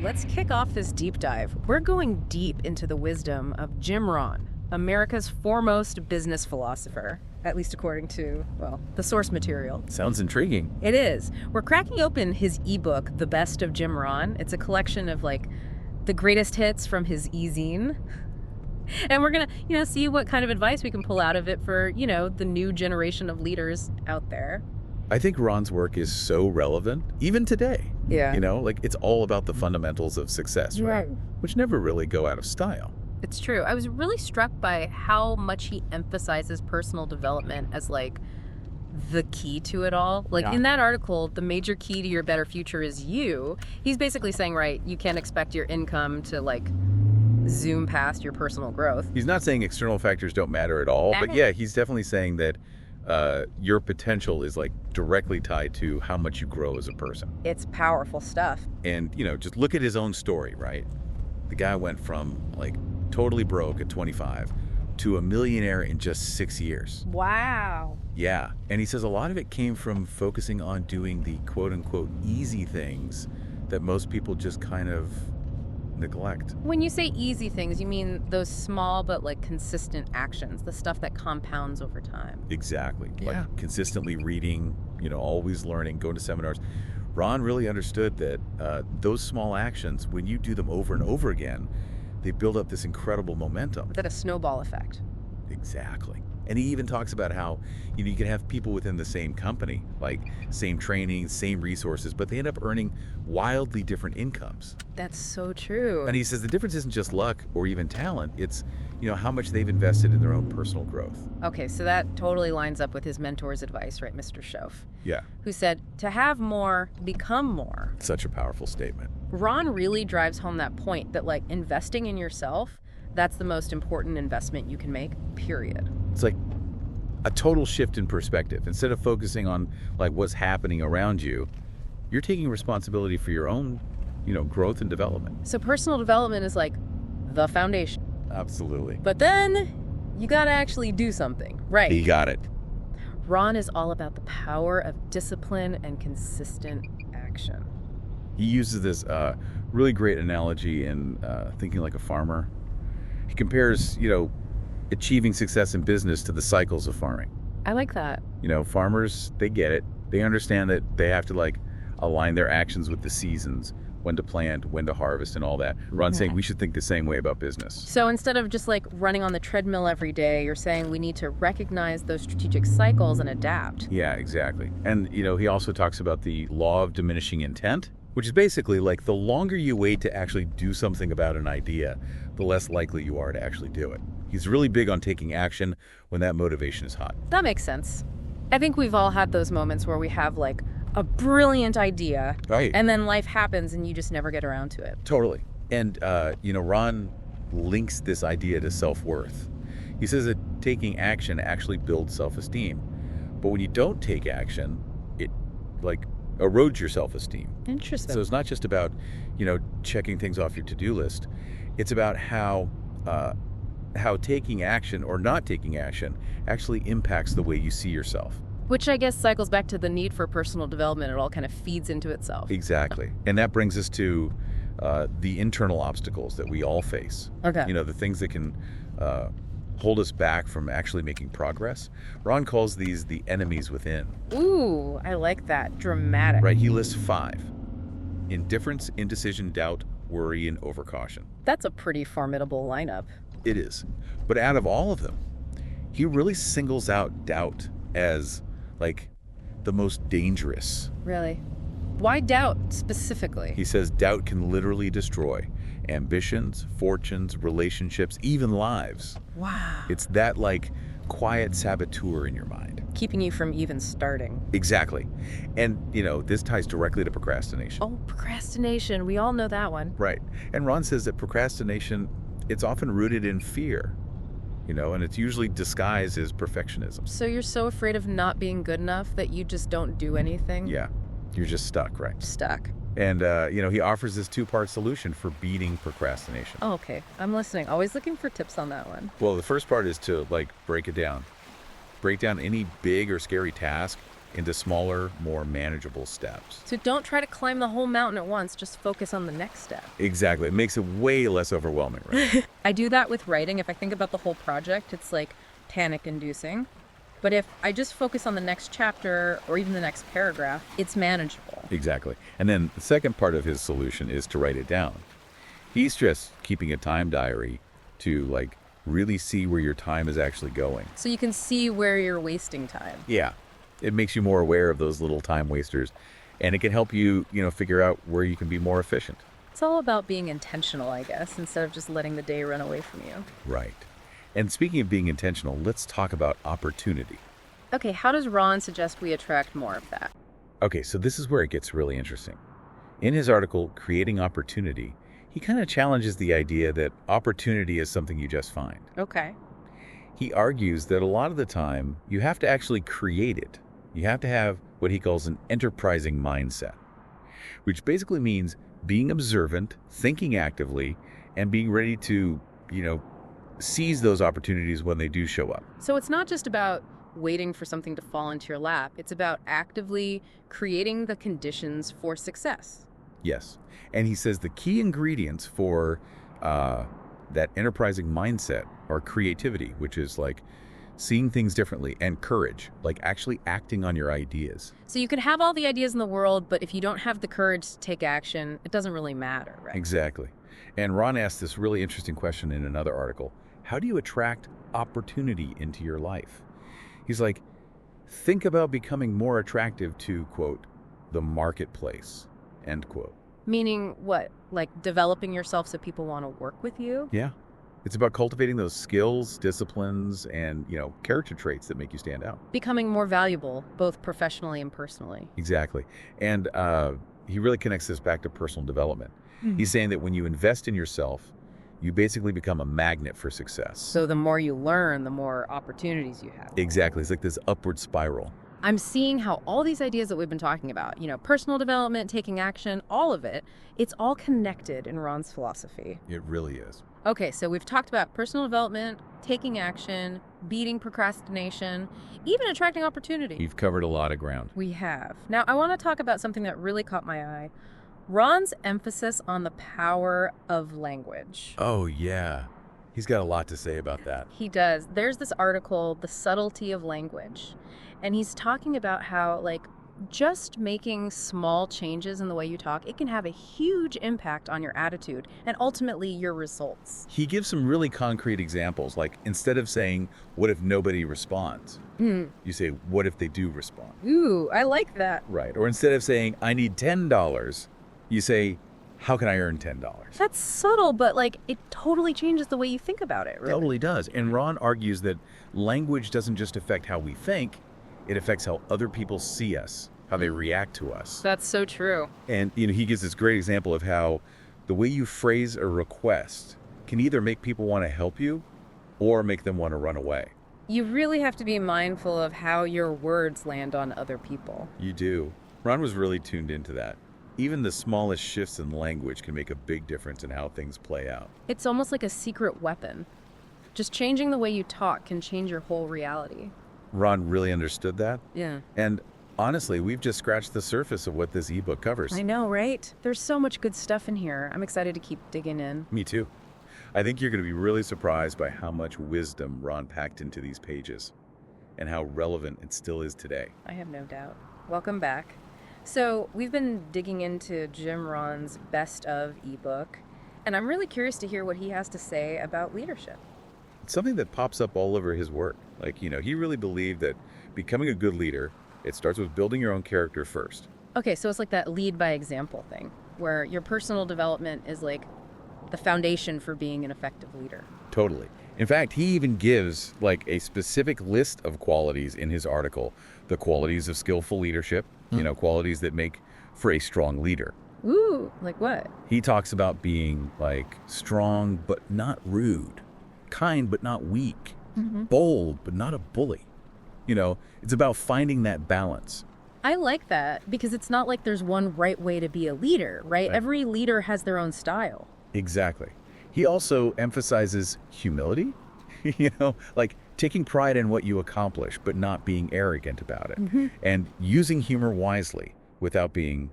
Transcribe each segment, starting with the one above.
let's kick off this deep dive. We're going deep into the wisdom of Jim Rohn, America's foremost business philosopher, at least according to, well, the source material. Sounds intriguing. It is. We're cracking open his ebook, The Best of Jim Rohn. It's a collection of, like, the greatest hits from his e-zine. And we're going to, see what kind of advice we can pull out of it for, the new generation of leaders out there. I think Ron's work is so relevant, even today. Yeah. It's all about the fundamentals of success, right? Which never really go out of style. It's true. I was really struck by how much he emphasizes personal development as, like, the key to it all. Like, in that article, the major key to your better future is you. He's basically saying, right, you can't expect your income to, like, zoom past your personal growth. He's not saying external factors don't matter at all, but yeah, he's definitely saying that your potential is, like, directly tied to how much you grow as a person. It's powerful stuff. And, just look at his own story, right? The guy went from, like, totally broke at 25 to a millionaire in just 6 years. Wow. Yeah. And he says a lot of it came from focusing on doing the quote-unquote easy things that most people just kind of neglect. When you say easy things, you mean those small but, like, consistent actions, the stuff that compounds over time. Exactly. Yeah. Like consistently reading, always learning, going to seminars. Ron really understood that those small actions, when you do them over and over again, they build up this incredible momentum. That a snowball effect. Exactly. And he even talks about how you can have people within the same company, like same training, same resources, but they end up earning wildly different incomes. That's so true. And he says the difference isn't just luck or even talent. It's, how much they've invested in their own personal growth. Okay, so that totally lines up with his mentor's advice, right, Mr. Schoaf? Yeah. Who said, to have more, become more. Such a powerful statement. Ron really drives home that point that, like, investing in yourself, that's the most important investment you can make, period. It's like a total shift in perspective. Instead of focusing on, like, what's happening around you, you're taking responsibility for your own, growth and development. So personal development is, like, the foundation. Absolutely. But then you got to actually do something, right? He got it. Ron is all about the power of discipline and consistent action. He uses this really great analogy in thinking like a farmer. He compares, achieving success in business to the cycles of farming. I like that. Farmers, they get it. They understand that they have to, like, align their actions with the seasons, when to plant, when to harvest, and all that. Ron's saying we should think the same way about business. So instead of just, like, running on the treadmill every day, you're saying we need to recognize those strategic cycles and adapt. Yeah, exactly. And, he also talks about the law of diminishing intent, which is basically like the longer you wait to actually do something about an idea, the less likely you are to actually do it. He's really big on taking action when that motivation is hot. That makes sense. I think we've all had those moments where we have, like, a brilliant idea, Right. and then life happens and you just never get around to it. Totally. And, Ron links this idea to self-worth. He says that taking action actually builds self-esteem. But when you don't take action, it, like, erodes your self-esteem. Interesting. So it's not just about, checking things off your to-do list. It's about how taking action or not taking action actually impacts the way you see yourself. Which I guess cycles back to the need for personal development. It all kind of feeds into itself. Exactly. And that brings us to the internal obstacles that we all face. Okay. The things that can hold us back from actually making progress. Ron calls these the enemies within. Ooh, I like that. Dramatic. Right? He lists 5. Indifference, indecision, doubt, worry, and overcaution. That's a pretty formidable lineup. It is. But out of all of them, he really singles out doubt as, like, the most dangerous. Really? Why doubt specifically? He says doubt can literally destroy ambitions, fortunes, relationships, even lives. Wow. It's that, like, quiet saboteur in your mind. Keeping you from even starting. Exactly. And, this ties directly to procrastination. Oh, procrastination. We all know that one. Right. And Ron says that procrastination, it's often rooted in fear, and it's usually disguised as perfectionism. So you're so afraid of not being good enough that you just don't do anything? Yeah. You're just stuck, right? Stuck. And, he offers this 2-part solution for beating procrastination. Oh, okay. I'm listening. Always looking for tips on that one. Well, the first part is to, like, break it down. Break down any big or scary task into smaller, more manageable steps. So don't try to climb the whole mountain at once, just focus on the next step. Exactly. It makes it way less overwhelming, right? I do that with writing. If I think about the whole project, it's like panic-inducing. But if I just focus on the next chapter or even the next paragraph, it's manageable. Exactly. And then the second part of his solution is to write it down. He's just keeping a time diary to like really see where your time is actually going. So you can see where you're wasting time. Yeah. It makes you more aware of those little time wasters, and it can help you, figure out where you can be more efficient. It's all about being intentional, I guess, instead of just letting the day run away from you. Right. And speaking of being intentional, let's talk about opportunity. Okay, how does Ron suggest we attract more of that? Okay, so this is where it gets really interesting. In his article, Creating Opportunity, he kind of challenges the idea that opportunity is something you just find. Okay. He argues that a lot of the time, you have to actually create it. You have to have what he calls an enterprising mindset, which basically means being observant, thinking actively, and being ready to, seize those opportunities when they do show up. So it's not just about waiting for something to fall into your lap. It's about actively creating the conditions for success. Yes. And he says the key ingredients for that enterprising mindset are creativity, which is like seeing things differently, and courage, like actually acting on your ideas. So you can have all the ideas in the world, but if you don't have the courage to take action, it doesn't really matter, right? Exactly. And Ron asked this really interesting question in another article. How do you attract opportunity into your life? He's like, think about becoming more attractive to, quote, the marketplace, end quote. Meaning what? Like developing yourself so people want to work with you? Yeah. It's about cultivating those skills, disciplines, and, character traits that make you stand out. Becoming more valuable, both professionally and personally. Exactly. And he really connects this back to personal development. He's saying that when you invest in yourself, you basically become a magnet for success. So the more you learn, the more opportunities you have. Exactly. It's like this upward spiral. I'm seeing how all these ideas that we've been talking about, personal development, taking action, all of it, it's all connected in Ron's philosophy. It really is. Okay, so we've talked about personal development, taking action, beating procrastination, even attracting opportunity. You've covered a lot of ground. We have. Now, I want to talk about something that really caught my eye. Ron's emphasis on the power of language. Oh, yeah. He's got a lot to say about that. He does. There's this article, The Subtlety of Language. And he's talking about how, just making small changes in the way you talk, it can have a huge impact on your attitude and ultimately your results. He gives some really concrete examples, like instead of saying, what if nobody responds? You say, what if they do respond? Ooh, I like that. Right. Or instead of saying, I need $10, you say, how can I earn $10? That's subtle, but it totally changes the way you think about it, really. Totally does. And Ron argues that language doesn't just affect how we think, it affects how other people see us, how they react to us. That's so true. And, he gives this great example of how the way you phrase a request can either make people want to help you or make them want to run away. You really have to be mindful of how your words land on other people. You do. Ron was really tuned into that. Even the smallest shifts in language can make a big difference in how things play out. It's almost like a secret weapon. Just changing the way you talk can change your whole reality. Ron really understood that. Yeah. And honestly, we've just scratched the surface of what this ebook covers. I know, right? There's so much good stuff in here. I'm excited to keep digging in. Me too. I think you're going to be really surprised by how much wisdom Ron packed into these pages and how relevant it still is today. I have no doubt. Welcome back. So we've been digging into Jim Rohn's Best of ebook, and I'm really curious to hear what he has to say about leadership. It's something that pops up all over his work. He really believed that becoming a good leader, it starts with building your own character first. Okay, so it's like that lead by example thing, where your personal development is like the foundation for being an effective leader. Totally. In fact, he even gives a specific list of qualities in his article, the qualities of skillful leadership, qualities that make for a strong leader. Ooh, like what? He talks about being strong but not rude, kind but not weak, bold but not a bully. It's about finding that balance. I like that because it's not like there's one right way to be a leader, right? Every leader has their own style. Exactly. He also emphasizes humility, taking pride in what you accomplish, but not being arrogant about it, and using humor wisely without being,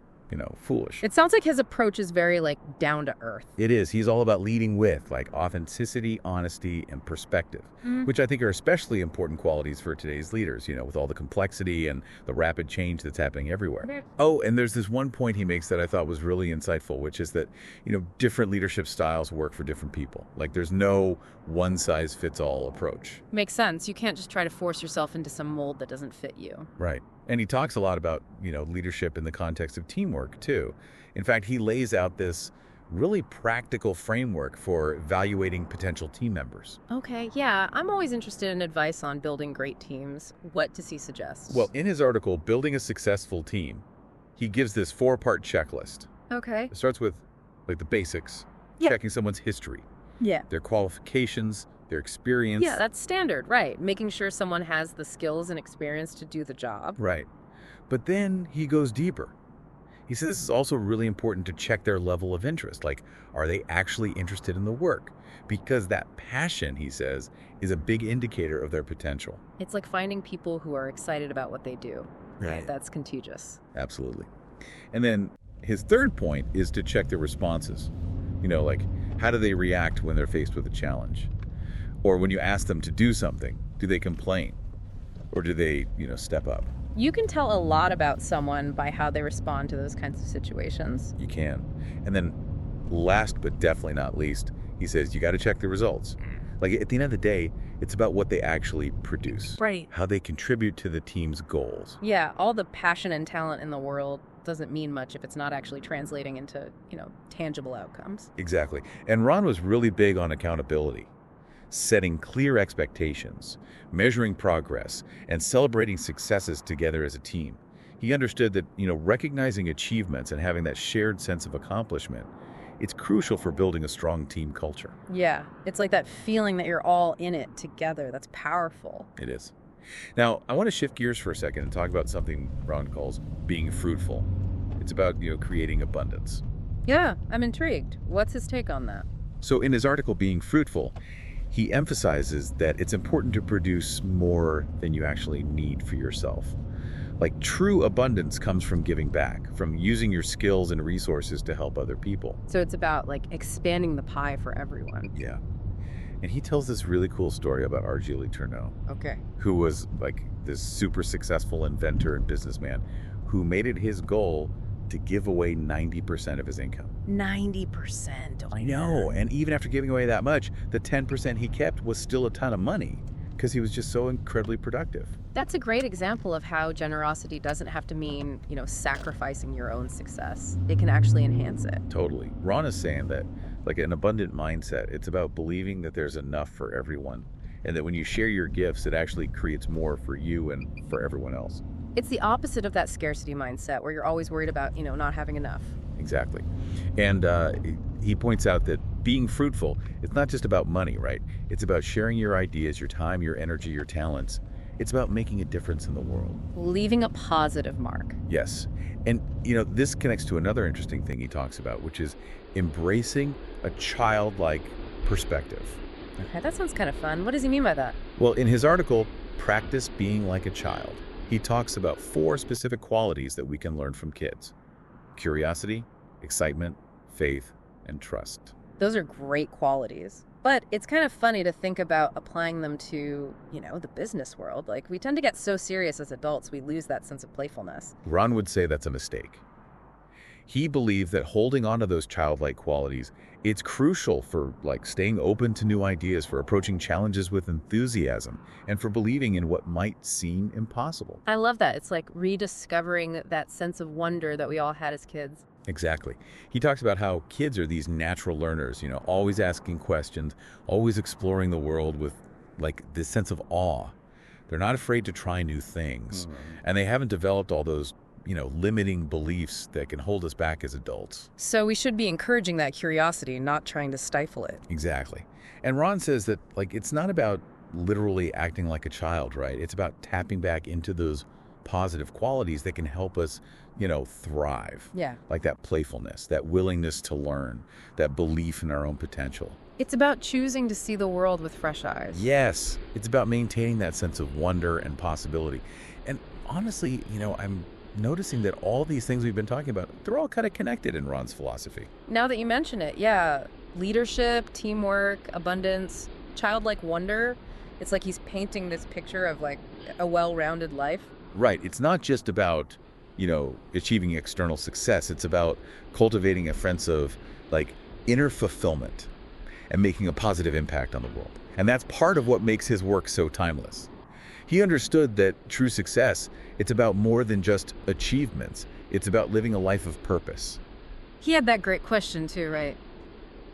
foolish. It sounds like his approach is very, down to earth. It is. He's all about leading with, authenticity, honesty, and perspective, which I think are especially important qualities for today's leaders, with all the complexity and the rapid change that's happening everywhere. Oh, and there's this one point he makes that I thought was really insightful, which is that, different leadership styles work for different people. There's no one-size-fits-all approach. Makes sense. You can't just try to force yourself into some mold that doesn't fit you. Right. And he talks a lot about, leadership in the context of teamwork, too. In fact, he lays out this really practical framework for evaluating potential team members. Okay, yeah. I'm always interested in advice on building great teams. What does he suggest? Well, in his article, Building a Successful Team, he gives this 4-part checklist. Okay. It starts with, the basics, checking someone's history, their qualifications, their experience. Yeah, that's standard, right. Making sure someone has the skills and experience to do the job. Right. But then he goes deeper. He says it's also really important to check their level of interest. Are they actually interested in the work? Because that passion, he says, is a big indicator of their potential. It's like finding people who are excited about what they do. Right. That's contagious. Absolutely. And then his third point is to check their responses. How do they react when they're faced with a challenge? Or when you ask them to do something, do they complain? Or do they, step up? You can tell a lot about someone by how they respond to those kinds of situations. You can. And then last but definitely not least, he says you got to check the results. At the end of the day, it's about what they actually produce. Right. How they contribute to the team's goals. Yeah, all the passion and talent in the world doesn't mean much if it's not actually translating into, tangible outcomes. Exactly. And Ron was really big on accountability. Setting clear expectations, measuring progress, and celebrating successes together as a team. He understood that, recognizing achievements and having that shared sense of accomplishment, it's crucial for building a strong team culture. Yeah, it's like that feeling that you're all in it together. That's powerful. It is. Now, I want to shift gears for a second and talk about something Ron calls being fruitful. It's about, creating abundance. Yeah, I'm intrigued. What's his take on that? So in his article, Being Fruitful, he emphasizes that it's important to produce more than you actually need for yourself. True abundance comes from giving back, from using your skills and resources to help other people. So it's about expanding the pie for everyone. Yeah. And he tells this really cool story about R. Julie Tourneau. Okay. Who was this super successful inventor and businessman who made it his goal to give away 90% of his income. 90%. I know. And even after giving away that much, the 10% he kept was still a ton of money because he was just so incredibly productive. That's a great example of how generosity doesn't have to mean, sacrificing your own success. It can actually enhance it. Totally. Ron is saying that, an abundant mindset, it's about believing that there's enough for everyone, and that when you share your gifts, it actually creates more for you and for everyone else. It's the opposite of that scarcity mindset where you're always worried about, not having enough. Exactly. And he points out that being fruitful, it's not just about money, right? It's about sharing your ideas, your time, your energy, your talents. It's about making a difference in the world. Leaving a positive mark. Yes. And, this connects to another interesting thing he talks about, which is embracing a childlike perspective. Okay, that sounds kind of fun. What does he mean by that? Well, in his article, Practice Being Like a Child, he talks about 4 specific qualities that we can learn from kids: curiosity, excitement, faith, and trust. Those are great qualities. But it's kind of funny to think about applying them to, the business world. We tend to get so serious as adults, we lose that sense of playfulness. Ron would say that's a mistake. He believed that holding on to those childlike qualities, it's crucial for staying open to new ideas, for approaching challenges with enthusiasm, and for believing in what might seem impossible. I love that. It's like rediscovering that sense of wonder that we all had as kids. Exactly. He talks about how kids are these natural learners, always asking questions, always exploring the world with this sense of awe. They're not afraid to try new things. And they haven't developed all those limiting beliefs that can hold us back as adults. So we should be encouraging that curiosity, not trying to stifle it. Exactly. And Ron says that, it's not about literally acting like a child, right? It's about tapping back into those positive qualities that can help us, thrive. Yeah. Like that playfulness, that willingness to learn, that belief in our own potential. It's about choosing to see the world with fresh eyes. Yes, it's about maintaining that sense of wonder and possibility. And honestly, I'm noticing that all these things we've been talking about, they're all kind of connected in Ron's philosophy. Now that you mention it, yeah. Leadership, teamwork, abundance, childlike wonder. It's like he's painting this picture of like a well-rounded life. Right. It's not just about, achieving external success. It's about cultivating a sense of like inner fulfillment and making a positive impact on the world. And that's part of what makes his work so timeless. He understood that true success, it's about more than just achievements. It's about living a life of purpose. He had that great question too, right?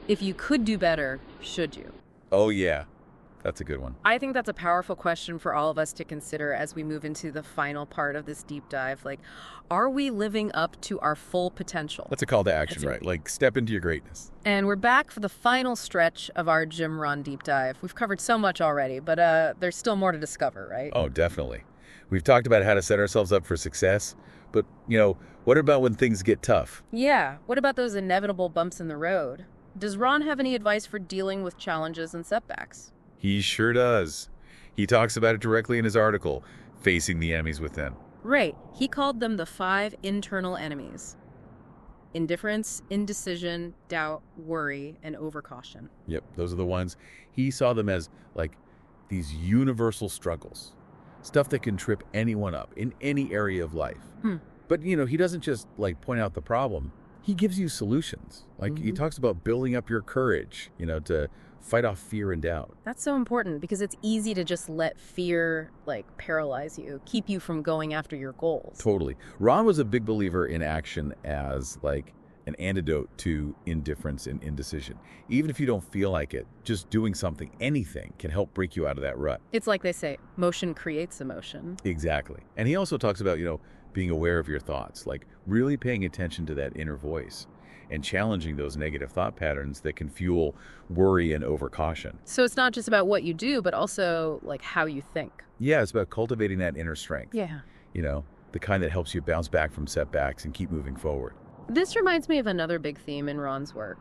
If you could do better, should you? Oh, yeah. That's a good one. I think that's a powerful question for all of us to consider as we move into the final part of this deep dive. Like, are we living up to our full potential? That's a call to action, right? Like, step into your greatness. And we're back for the final stretch of our Jim Rohn deep dive. We've covered so much already, but there's still more to discover, right? Oh, definitely. We've talked about how to set ourselves up for success, but, what about when things get tough? Yeah. What about those inevitable bumps in the road? Does Ron have any advice for dealing with challenges and setbacks? He sure does. He talks about it directly in his article, Facing the Enemies Within. Right. He called them the 5 internal enemies: indifference, indecision, doubt, worry, and overcaution. Yep, those are the ones. He saw them as, like, these universal struggles. Stuff that can trip anyone up in any area of life. But, he doesn't just, point out the problem. He gives you solutions. He talks about building up your courage, to fight off fear and doubt. That's so important because it's easy to just let fear, paralyze you, keep you from going after your goals. Totally. Ron was a big believer in action as, an antidote to indifference and indecision. Even if you don't feel like it, just doing something, anything, can help break you out of that rut. It's like they say, motion creates emotion. Exactly. And he also talks about, being aware of your thoughts, really paying attention to that inner voice and challenging those negative thought patterns that can fuel worry and overcaution. So it's not just about what you do, but also how you think. Yeah, it's about cultivating that inner strength. Yeah. The kind that helps you bounce back from setbacks and keep moving forward. This reminds me of another big theme in Ron's work: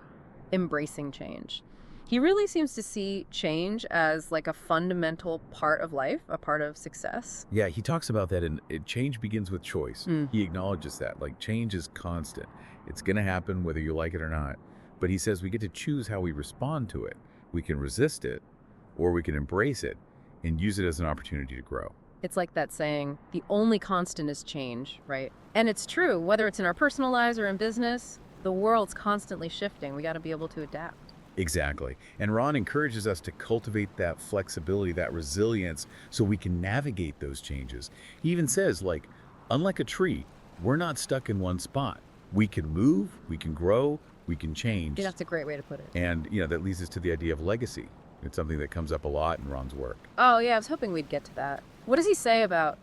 embracing change. He really seems to see change as a fundamental part of life, a part of success. Yeah, he talks about that, and change begins with choice. He acknowledges that. Change is constant. It's going to happen whether you like it or not. But he says we get to choose how we respond to it. We can resist it, or we can embrace it and use it as an opportunity to grow. It's like that saying, the only constant is change, right? And it's true, whether it's in our personal lives or in business, the world's constantly shifting. We got to be able to adapt. Exactly. And Ron encourages us to cultivate that flexibility, that resilience, so we can navigate those changes. He even says, unlike a tree, we're not stuck in one spot. We can move, we can grow, we can change. Yeah, that's a great way to put it. And, that leads us to the idea of legacy. It's something that comes up a lot in Ron's work. Oh, yeah, I was hoping we'd get to that. What does he say about,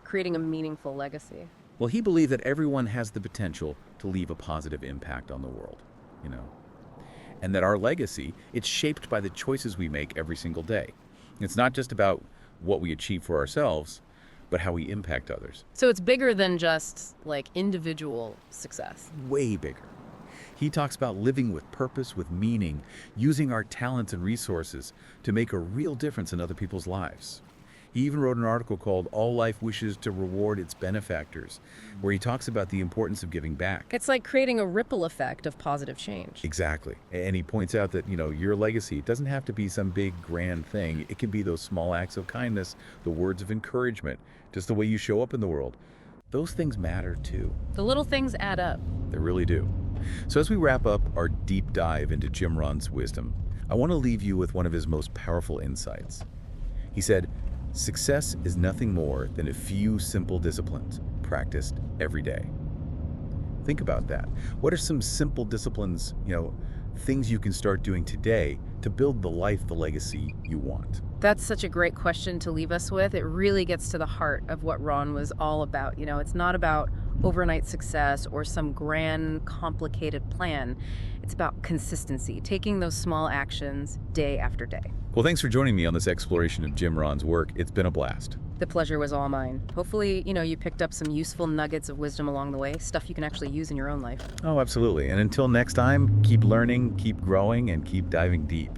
creating a meaningful legacy? Well, he believed that everyone has the potential to leave a positive impact on the world, and that our legacy, it's shaped by the choices we make every single day. It's not just about what we achieve for ourselves, but how we impact others. So it's bigger than just individual success. Way bigger. He talks about living with purpose, with meaning, using our talents and resources to make a real difference in other people's lives. He even wrote an article called All Life Wishes to Reward Its Benefactors, where he talks about the importance of giving back. It's like creating a ripple effect of positive change. Exactly. And he points out that, your legacy, it doesn't have to be some big grand thing. It can be those small acts of kindness, the words of encouragement, just the way you show up in the world. Those things matter too. The little things add up. They really do. So as we wrap up our deep dive into Jim Rohn's wisdom, I want to leave you with one of his most powerful insights. He said, "Success is nothing more than a few simple disciplines practiced every day." Think about that. What are some simple disciplines, things you can start doing today to build the life, the legacy you want? That's such a great question to leave us with. It really gets to the heart of what Ron was all about. It's not about overnight success or some grand, complicated plan. It's about consistency, taking those small actions day after day. Well, thanks for joining me on this exploration of Jim Rohn's work. It's been a blast. The pleasure was all mine. Hopefully, you picked up some useful nuggets of wisdom along the way, stuff you can actually use in your own life. Oh, absolutely. And until next time, keep learning, keep growing, and keep diving deep.